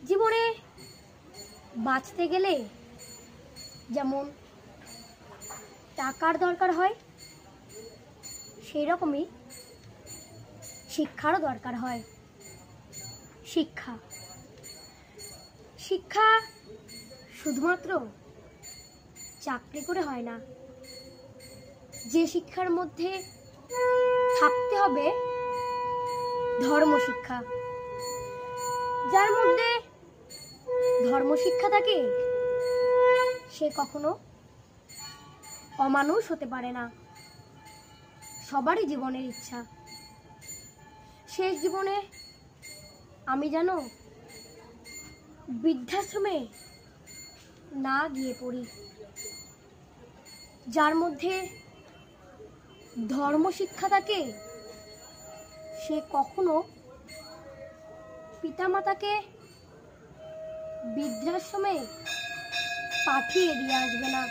জীবনে বাঁচতে গেলে যেমন টাকার দরকার হয়, সেই রকমই শিক্ষারও দরকার হয়। শিক্ষা শিক্ষা শুধুমাত্র চাকরি করে হয় না। যে শিক্ষার মধ্যে থাকতে হবে ধর্মশিক্ষা। যার মধ্যে ধর্মশিক্ষা থাকে সে কখনো অমানুষ হতে পারে না। সবারই জীবনের ইচ্ছা শেষ জীবনে আমি যেন বৃদ্ধাশ্রমে না গিয়ে পড়ি। যার মধ্যে ধর্মশিক্ষা থাকে সে কখনো পিতামাতাকে বৃদ্ধাশ্রমে পাঠিয়ে দিয়ে আসবে না।